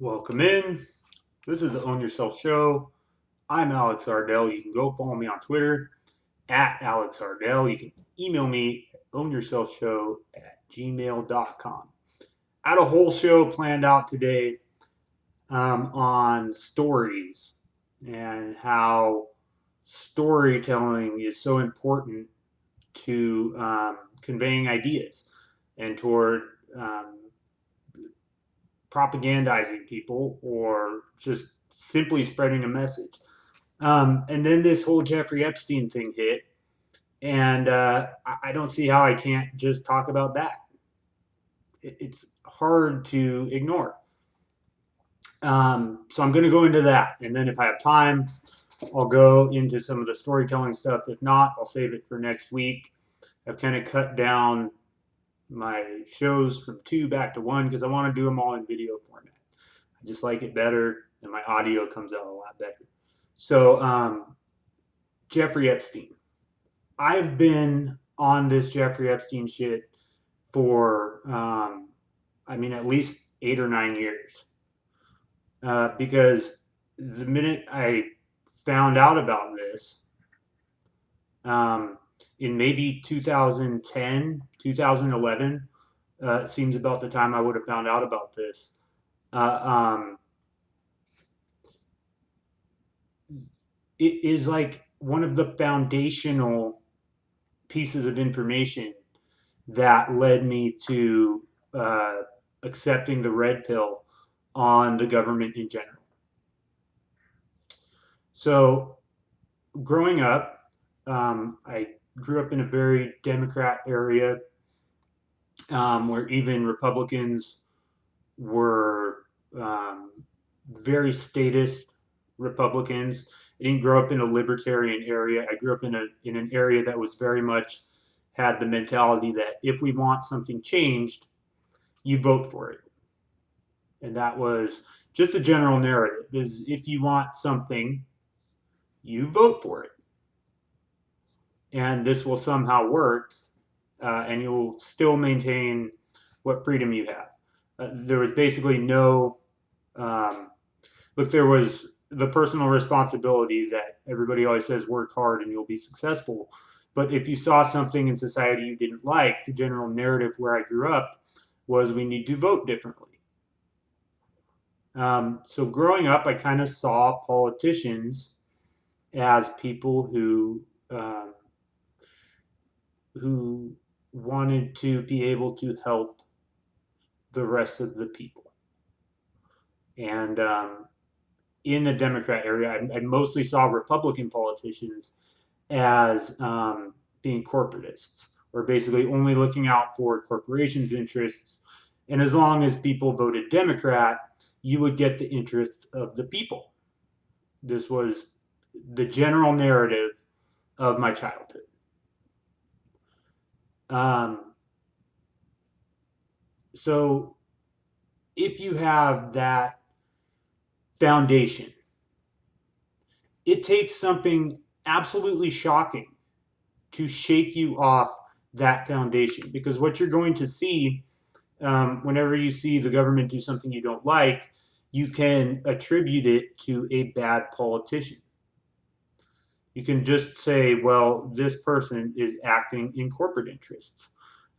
Welcome in. This is the Own Yourself Show. I'm Alex Ardell. You can go follow me on Twitter at Alex Ardell. You can email me at ownyourselfshow@gmail.com. I had a whole show planned out today on stories and how storytelling is so important to conveying ideas and toward um, propagandizing people or just simply spreading a message. And then this whole Jeffrey Epstein thing hit, and I don't see how I can't just talk about that. It's hard to ignore. So I'm going to go into that, and then if I have time, I'll go into some of the storytelling stuff. If not, I'll save it for next week. I've kind of cut down my shows from two back to one because I want to do them all in video format. I just like it better, and my audio comes out a lot better. So, Jeffrey Epstein. I've been on this Jeffrey Epstein shit for, at least 8 or 9 years. Because the minute I found out about this, in maybe 2010, 2011, it seems about the time I would have found out about this. Uh, um, it is like one of the foundational pieces of information that led me to uh, accepting the red pill on the government in general. So, growing up, I grew up in a very Democrat area where even Republicans were very statist Republicans. I didn't grow up in a libertarian area. I grew up in an area that was very much had the mentality that if we want something changed, you vote for it. And that was just the general narrative is if you want something, you vote for it. And this will somehow work, and you'll still maintain what freedom you have. There was basically no um, look, there was the personal responsibility that everybody always says work hard and you'll be successful. But if you saw something in society you didn't like, the general narrative where I grew up was we need to vote differently. So growing up, I kind of saw politicians as people um, who wanted to be able to help the rest of the people. And in the Democrat area, I mostly saw Republican politicians as being corporatists, or basically only looking out for corporations' interests. And as long as people voted Democrat, you would get the interests of the people. This was the general narrative of my childhood. Um, so if you have that foundation, it takes something absolutely shocking to shake you off that foundation because what you're going to see whenever you see the government do something you don't like, you can attribute it to a bad politician. You can just say, well, this person is acting in corporate interests.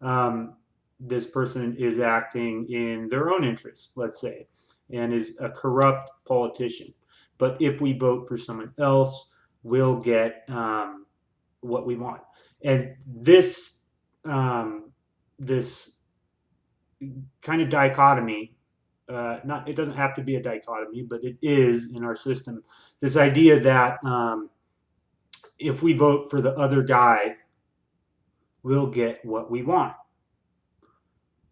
Um, this person is acting in their own interests, let's say, and is a corrupt politician. But if we vote for someone else, we'll get what we want. And this kind of dichotomy. Not it doesn't have to be a dichotomy, but it is in our system. This idea that if we vote for the other guy, we'll get what we want.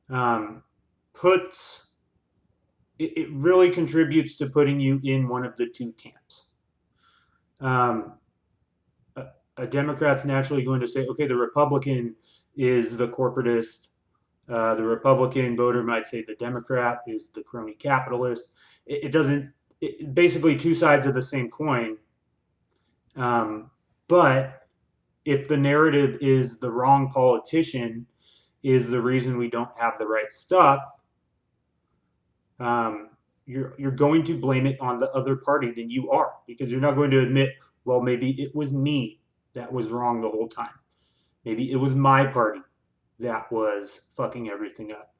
Um, puts it really contributes to putting you in one of the two camps. Um, a Democrat's naturally going to say, okay, the Republican is the corporatist. The Republican voter might say the Democrat is the crony capitalist. It doesn't. Basically, two sides of the same coin. Um, but if the narrative is the wrong politician is the reason we don't have the right stuff, um, you're going to blame it on the other party, then you are, because you're not going to admit, well, maybe it was me that was wrong the whole time. Maybe it was my party that was fucking everything up.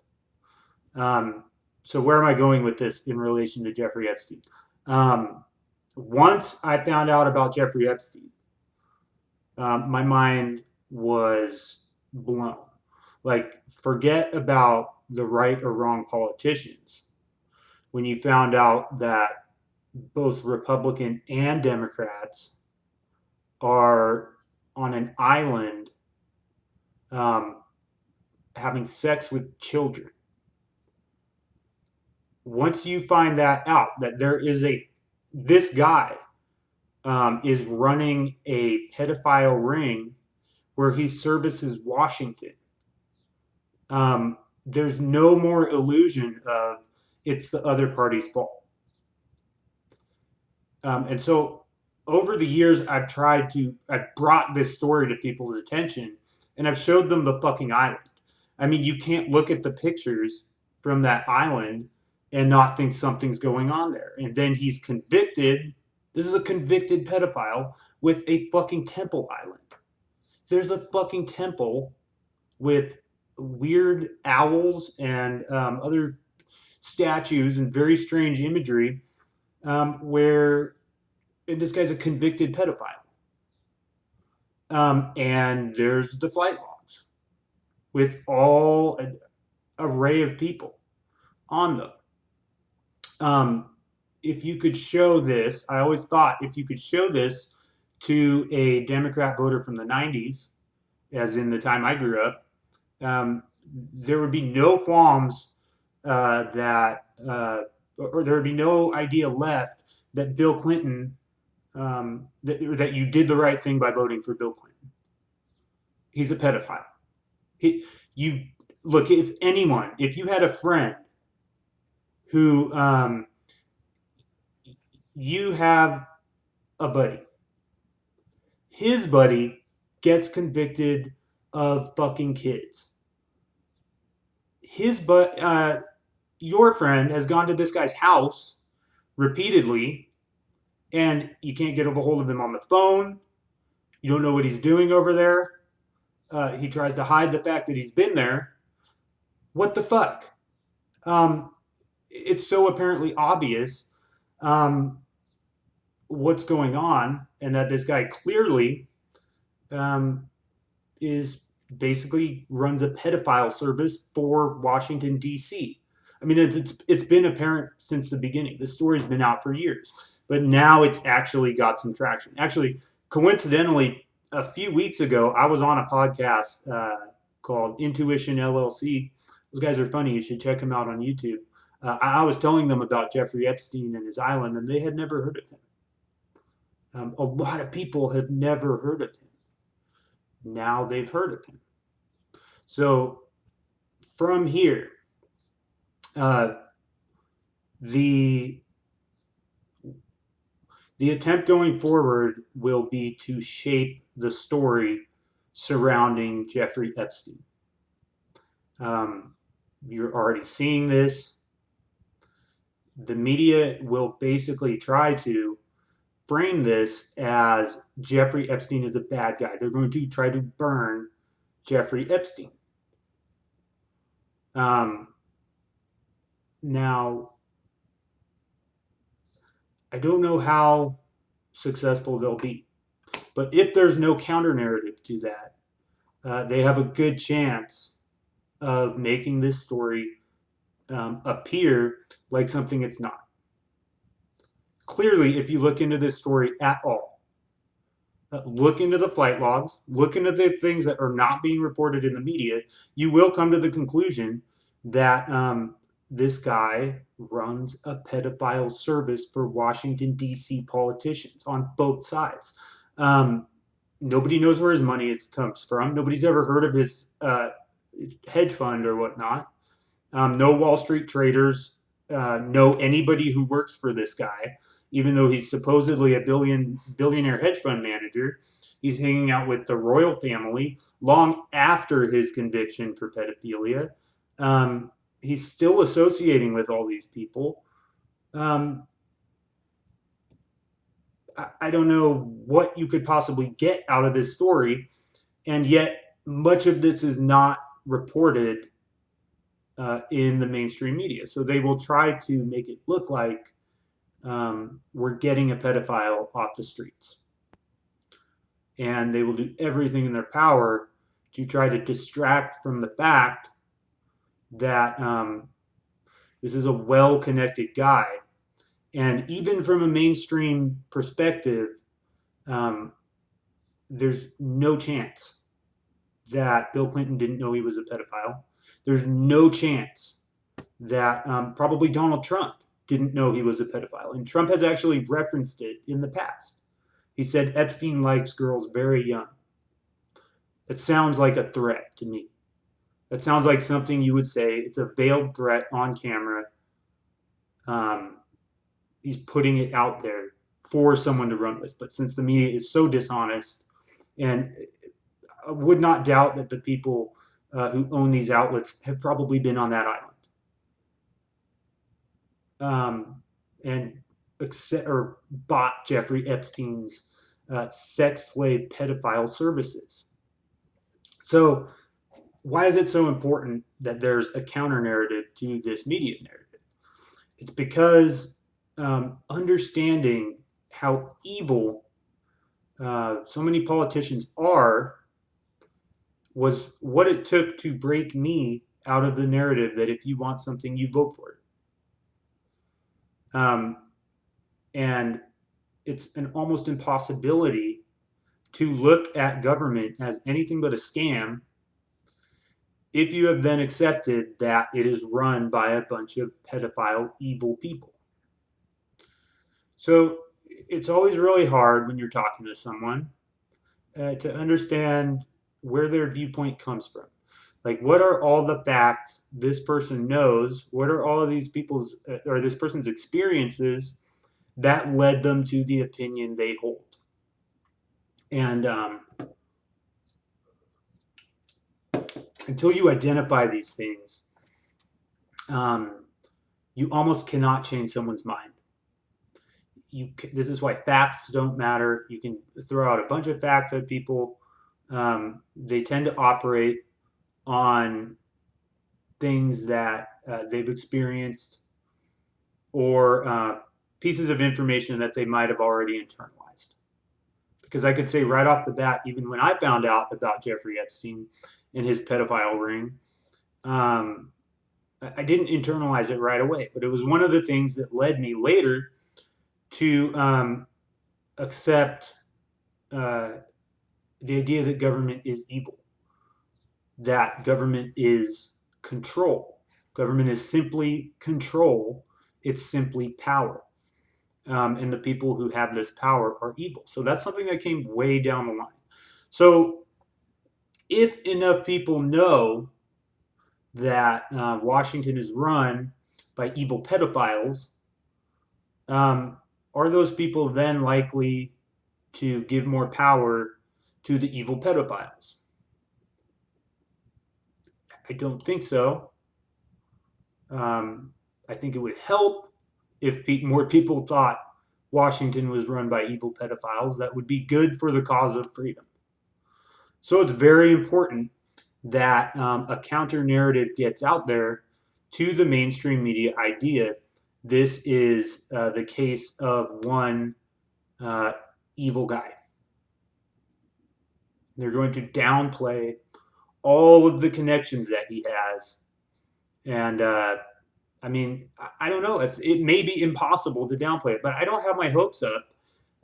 Um, so where am I going with this in relation to Jeffrey Epstein? Um, Once I found out about Jeffrey Epstein, my mind was blown. Like, forget about the right or wrong politicians. When you found out that both Republican and Democrats are on an island um, having sex with children. Once you find that out, that there is this guy is running a pedophile ring where he services Washington. There's no more illusion of it's the other party's fault. And so over the years, I've brought this story to people's attention, and I've showed them the fucking island. I mean, you can't look at the pictures from that island and not think something's going on there. And then he's convicted. This is a convicted pedophile with a fucking temple island. There's a fucking temple with weird owls and other statues and very strange imagery where and this guy's a convicted pedophile. And there's the flight logs with all an array of people on them. If you could show this, I always thought if you could show this to a Democrat voter from the 90s, as in the time I grew up, there would be no qualms or there would be no idea left that Bill Clinton, that you did the right thing by voting for Bill Clinton. He's a pedophile. You look, if you had a friend who, you have a buddy, his buddy gets convicted of fucking kids. Your friend has gone to this guy's house repeatedly, and you can't get a hold of him on the phone. You don't know what he's doing over there. He tries to hide the fact that he's been there. What the fuck? It's so apparently obvious what's going on, and that this guy clearly is basically runs a pedophile service for Washington, D.C. I mean, it's been apparent since the beginning. This story's been out for years, but now it's actually got some traction. Actually, coincidentally, a few weeks ago, I was on a podcast called Intuition LLC. Those guys are funny. You should check them out on YouTube. I was telling them about Jeffrey Epstein and his island, and they had never heard of him. A lot of people have never heard of him. Now they've heard of him. So from here, the attempt going forward will be to shape the story surrounding Jeffrey Epstein. You're already seeing this. The media will basically try to frame this as Jeffrey Epstein is a bad guy. They're going to try to burn Jeffrey Epstein. Now, I don't know how successful they'll be, but if there's no counter narrative to that, they have a good chance of making this story appear like something it's not. Clearly, if you look into this story at all, look into the flight logs, look into the things that are not being reported in the media, you will come to the conclusion that this guy runs a pedophile service for Washington, D.C. politicians on both sides. Nobody knows where his money comes from. Nobody's ever heard of his hedge fund or whatnot. No Wall Street traders know anybody who works for this guy, even though he's supposedly a billionaire hedge fund manager. He's hanging out with the royal family long after his conviction for pedophilia. He's still associating with all these people. Um, I don't know what you could possibly get out of this story, and yet much of this is not reported in the mainstream media. So they will try to make it look like we're getting a pedophile off the streets. And they will do everything in their power to try to distract from the fact that this is a well connected guy. And even from a mainstream perspective, um, there's no chance that Bill Clinton didn't know he was a pedophile. There's no chance that probably Donald Trump didn't know he was a pedophile. And Trump has actually referenced it in the past. He said Epstein likes girls very young. That sounds like a threat to me. That sounds like something you would say. It's a veiled threat on camera. Um, he's putting it out there for someone to run with. But since the media is so dishonest, and I would not doubt that the people who own these outlets have probably been on that island. And accept, or bought Jeffrey Epstein's sex slave pedophile services. So, why is it so important that there's a counter narrative to this media narrative? It's because understanding how evil so many politicians are was what it took to break me out of the narrative that if you want something, you vote for it. And it's an almost impossibility to look at government as anything but a scam if you have then accepted that it is run by a bunch of pedophile, evil people. So it's always really hard when you're talking to someone to understand where their viewpoint comes from. Like, what are all the facts this person knows? What are all of these people's or this person's experiences that led them to the opinion they hold? And until you identify these things, um, you almost cannot change someone's mind. This is why facts don't matter. You can throw out a bunch of facts at people. They tend to operate on things that they've experienced or pieces of information that they might have already internalized. Because I could say right off the bat, even when I found out about Jeffrey Epstein and his pedophile ring, I didn't internalize it right away. But it was one of the things that led me later to accept the idea that government is evil, that government is control. Government is simply control, it's simply power. And the people who have this power are evil. So that's something that came way down the line. So if enough people know that Washington is run by evil pedophiles, are those people then likely to give more power to the evil pedophiles? I don't think so. I think it would help if more people thought Washington was run by evil pedophiles. That would be good for the cause of freedom. So it's very important that a counter narrative gets out there to the mainstream media idea. This is the case of one evil guy. They're going to downplay all of the connections that he has. And I mean, I don't know. It may be impossible to downplay it, but I don't have my hopes up.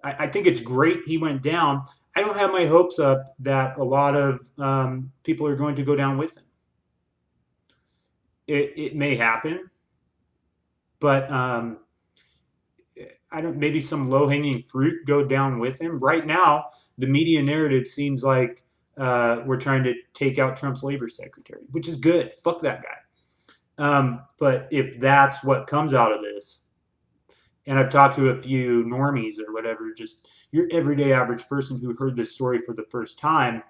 I think it's great he went down. I don't have my hopes up that a lot of people are going to go down with him. It may happen, but I don't. Maybe some low hanging fruit go down with him. Right now, the media narrative seems like we're trying to take out Trump's labor secretary, which is good. Fuck that guy. But if that's what comes out of this, and I've talked to a few normies or whatever, just your everyday average person who heard this story for the first time,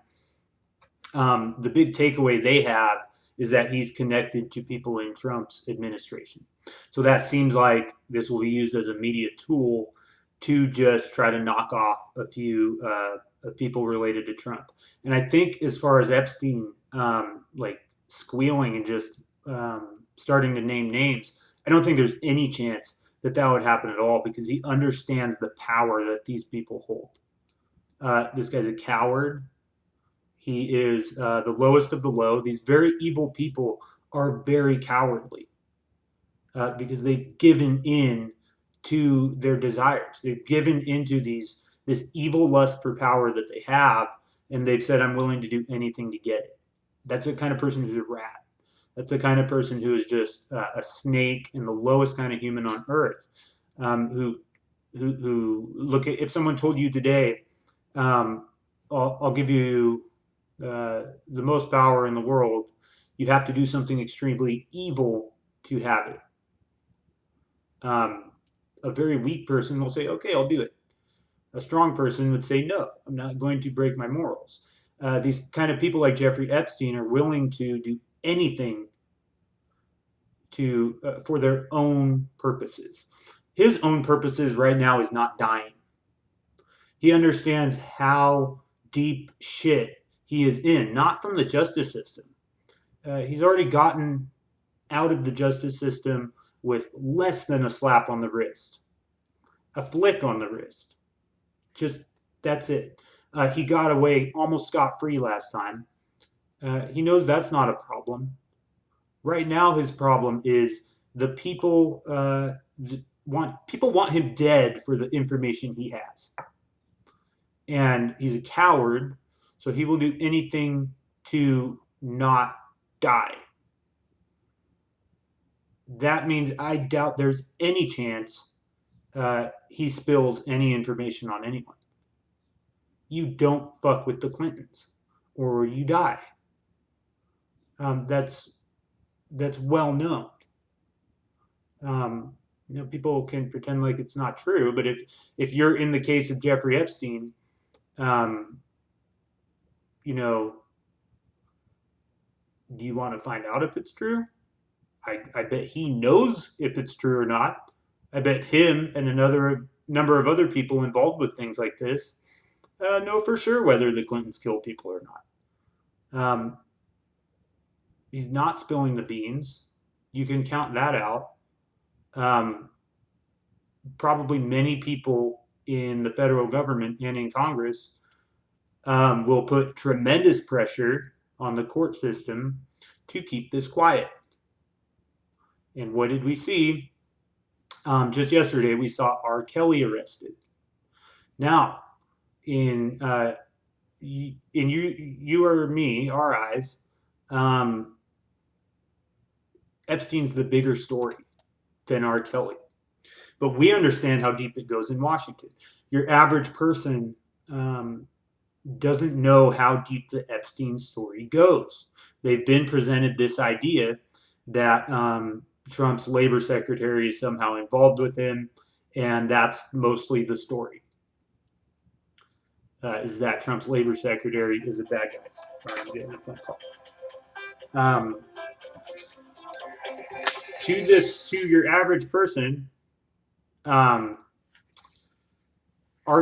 the big takeaway they have is that he's connected to people in Trump's administration. So that seems like this will be used as a media tool to just try to knock off a few people related to Trump. And I think as far as Epstein, like squealing and just starting to name names, I don't think there's any chance that that would happen at all because he understands the power that these people hold. This guy's a coward. He is the lowest of the low. These very evil people are very cowardly because they've given in to their desires. They've given into this evil lust for power that they have, and they've said, "I'm willing to do anything to get it." That's the kind of person who's a rat. That's the kind of person who is just a snake and the lowest kind of human on earth. Who look at if someone told you today, I'll give you the most power in the world. You have to do something extremely evil to have it. A very weak person will say, okay, I'll do it. A strong person would say, no, I'm not going to break my morals. These kind of people like Jeffrey Epstein are willing to do anything to for their own purposes. His own purposes right now is not dying. He understands how deep shit he is in, not from the justice system. He's already gotten out of the justice system with less than a slap on the wrist, a flick on the wrist. Just that's it. He got away almost scot free last time. He knows that's not a problem. Right now, his problem is the people want him dead for the information he has, and he's a coward, so he will do anything to not die. That means I doubt there's any chance he spills any information on anyone. You don't fuck with the Clintons, or you die. That's well known. People can pretend like it's not true, but if you're in the case of Jeffrey Epstein, um, you know, do you want to find out if it's true? I bet he knows if it's true or not. I bet him and another number of other people involved with things like this know for sure whether the Clintons killed people or not. He's not spilling the beans. You can count that out. Probably many people in the federal government and in Congress will put tremendous pressure on the court system to keep this quiet. And what did we see? Just yesterday, we saw R. Kelly arrested. Now, in you or me, our eyes, Epstein's the bigger story than R. Kelly. But we understand how deep it goes in Washington. Your average person doesn't know how deep the Epstein story goes. They've been presented this idea that Trump's labor secretary is somehow involved with him, and that's mostly the story. Is that Trump's labor secretary is a bad guy. Sorry, I'm getting a phone call. To your average person, R.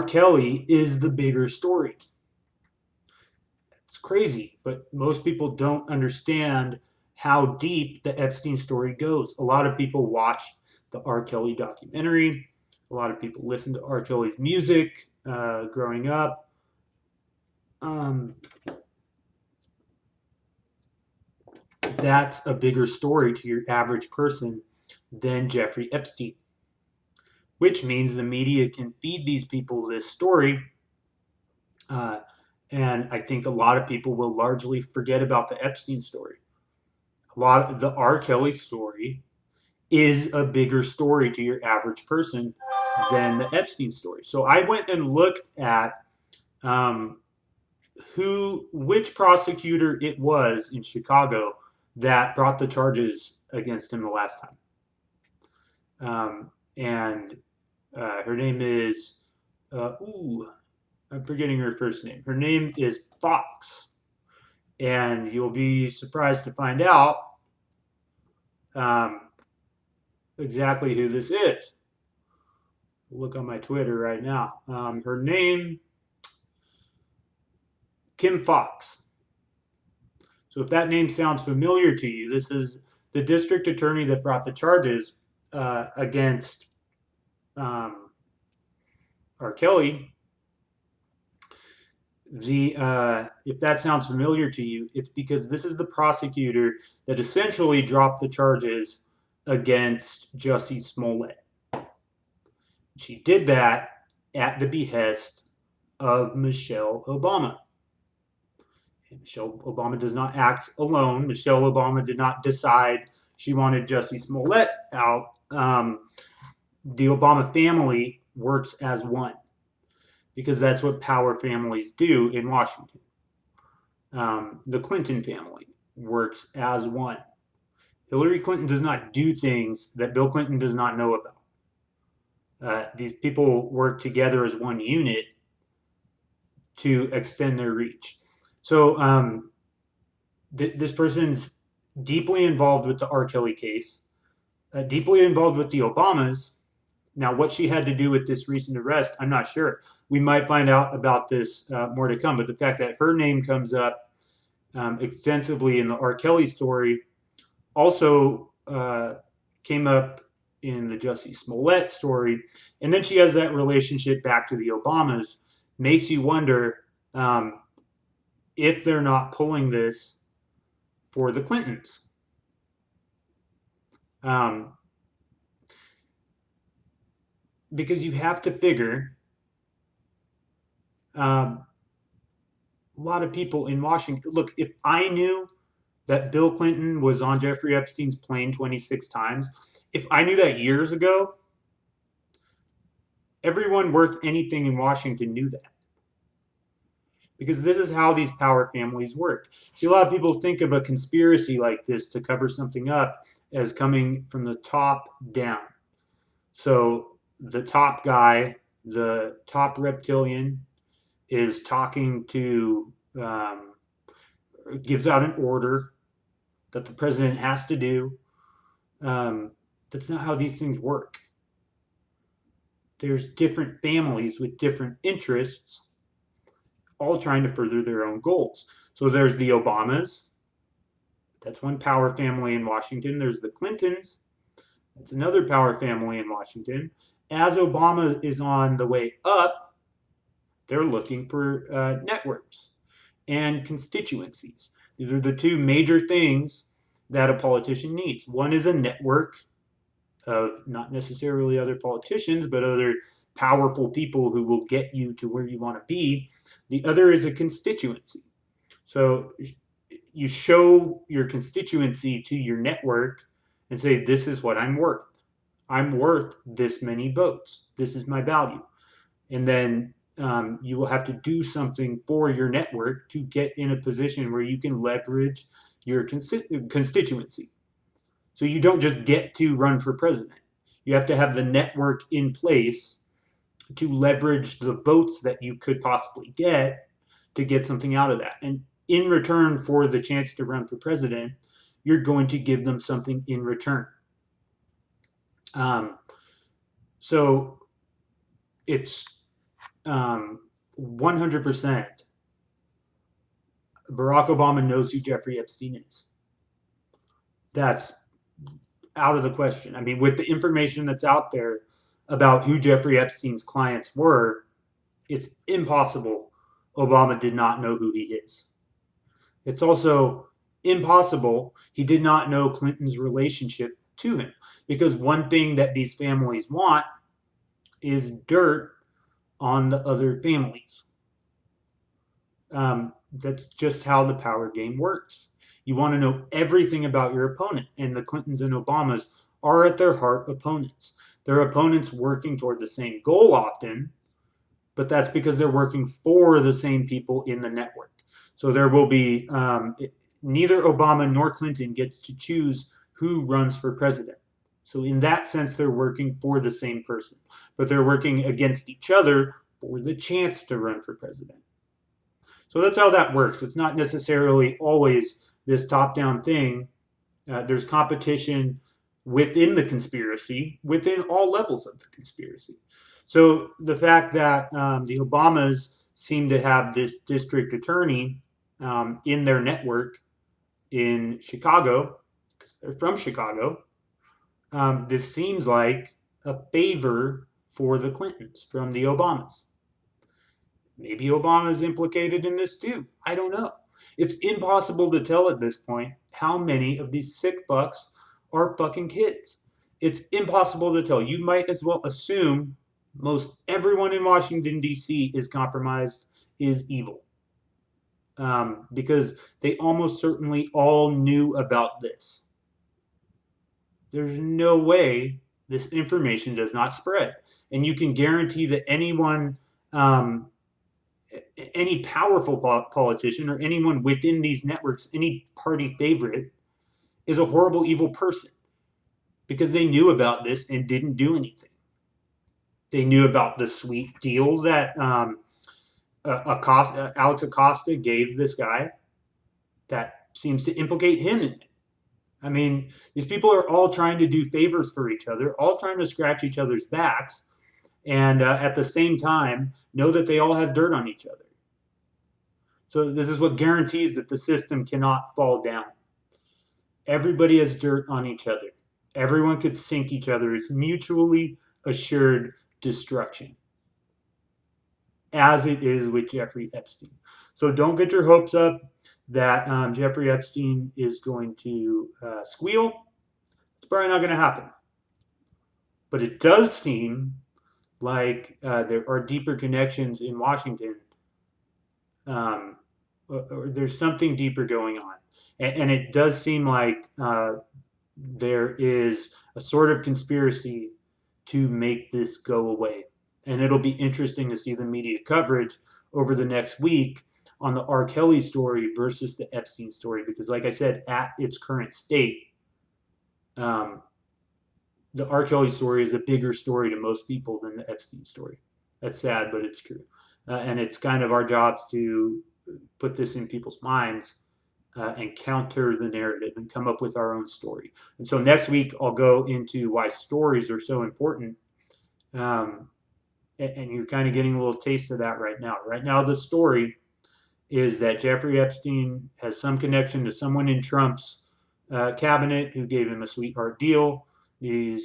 Kelly is the bigger story. It's crazy, but most people don't understand how deep the Epstein story goes. A lot of people watch the R. Kelly documentary. A lot of people listen to R. Kelly's music growing up. That's a bigger story to your average person than Jeffrey Epstein, which means the media can feed these people this story. And I think a lot of people will largely forget about the Epstein story. A lot of the R. Kelly story is a bigger story to your average person than the Epstein story. So I went and looked at which prosecutor it was in Chicago that brought the charges against him the last time. And her name is, I'm forgetting her first name. Her name is Fox. And you'll be surprised to find out um, exactly who this is. Look on my Twitter right now. Her name, Kim Fox. So if that name sounds familiar to you, this is the district attorney that brought the charges against R. Kelly. If that sounds familiar to you, it's because this is the prosecutor that essentially dropped the charges against Jussie Smollett. She did that at the behest of Michelle Obama. Michelle Obama does not act alone. Michelle Obama did not decide she wanted Jussie Smollett out. The Obama family works as one because that's what power families do in Washington. The Clinton family works as one. Hillary Clinton does not do things that Bill Clinton does not know about. These people work together as one unit to extend their reach. So this person's deeply involved with the R. Kelly case, deeply involved with the Obamas. Now, what she had to do with this recent arrest, I'm not sure. We might find out about this more to come. But the fact that her name comes up extensively in the R. Kelly story also came up in the Jussie Smollett story. And then she has that relationship back to the Obamas, makes you wonder if they're not pulling this for the Clintons. Because you have to figure a lot of people in Washington. Look, if I knew that Bill Clinton was on Jeffrey Epstein's plane 26 times, if I knew that years ago, everyone worth anything in Washington knew that. Because this is how these power families work. See, a lot of people think of a conspiracy like this to cover something up as coming from the top down. So the top guy, the top reptilian, is talking to, gives out an order that the president has to do. That's not how these things work. There's different families with different interests, all trying to further their own goals. So there's the Obamas. That's one power family in Washington. There's the Clintons. That's another power family in Washington. As Obama is on the way up, they're looking for networks and constituencies. These are the two major things that a politician needs. One is a network of not necessarily other politicians, but other powerful people who will get you to where you want to be. The other is a constituency. So you show your constituency to your network and say, this is what I'm worth. I'm worth this many votes. This is my value. And then you will have to do something for your network to get in a position where you can leverage your constituency. So you don't just get to run for president. You have to have the network in place to leverage the votes that you could possibly get to get something out of that. And in return for the chance to run for president, you're going to give them something in return. So it's 100%. Barack Obama knows who Jeffrey Epstein is. That's out of the question. I mean, with the information that's out there about who Jeffrey Epstein's clients were, it's impossible Obama did not know who he is. It's also impossible he did not know Clinton's relationship to him, because one thing that these families want is dirt on the other families. That's just how the power game works. You want to know everything about your opponent, and the Clintons and Obamas are at their heart opponents. They're opponents working toward the same goal often, but that's because they're working for the same people in the network. So there will be, neither Obama nor Clinton gets to choose who runs for president. So in that sense, they're working for the same person, but they're working against each other for the chance to run for president. So that's how that works. It's not necessarily always this top-down thing. There's competition within the conspiracy, within all levels of the conspiracy. So the fact that the Obamas seem to have this district attorney in their network in Chicago, because they're from Chicago, this seems like a favor for the Clintons from the Obamas. Maybe Obama's implicated in this too. I don't know. It's impossible to tell at this point how many of these sick bucks are fucking kids. It's impossible to tell. You might as well assume most everyone in Washington, D.C. is compromised, is evil. Because they almost certainly all knew about this. There's no way this information does not spread. And you can guarantee that anyone, any powerful politician or anyone within these networks, any party favorite, is a horrible, evil person because they knew about this and didn't do anything. They knew about the sweet deal that Alex Acosta gave this guy that seems to implicate him in it. I mean, these people are all trying to do favors for each other, all trying to scratch each other's backs, and at the same time know that they all have dirt on each other. So this is what guarantees that the system cannot fall down. Everybody has dirt on each other. Everyone could sink each other. It's mutually assured destruction, as it is with Jeffrey Epstein. So don't get your hopes up that Jeffrey Epstein is going to squeal. It's probably not going to happen. But it does seem like there are deeper connections in Washington, or there's something deeper going on. And it does seem like there is a sort of conspiracy to make this go away. And it'll be interesting to see the media coverage over the next week on the R. Kelly story versus the Epstein story. Because like I said, at its current state, the R. Kelly story is a bigger story to most people than the Epstein story. That's sad, but it's true. And it's kind of our jobs to put this in people's minds and counter the narrative and come up with our own story. And so next week, I'll go into why stories are so important. And you're kind of getting a little taste of that right now. Right now, the story is that Jeffrey Epstein has some connection to someone in Trump's cabinet who gave him a sweetheart deal. We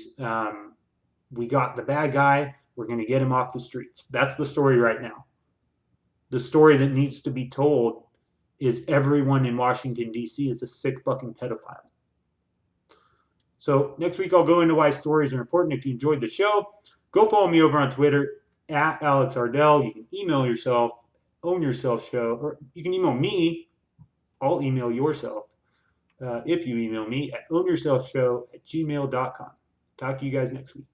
got the bad guy. We're going to get him off the streets. That's the story right now. The story that needs to be told is everyone in Washington, D.C. is a sick fucking pedophile. So next week I'll go into why stories are important. If you enjoyed the show, go follow me over on Twitter at Alex Ardell. You can email yourself, Own Yourself Show, or you can email me. I'll email yourself if you email me at ownyourselfshow@gmail.com. Talk to you guys next week.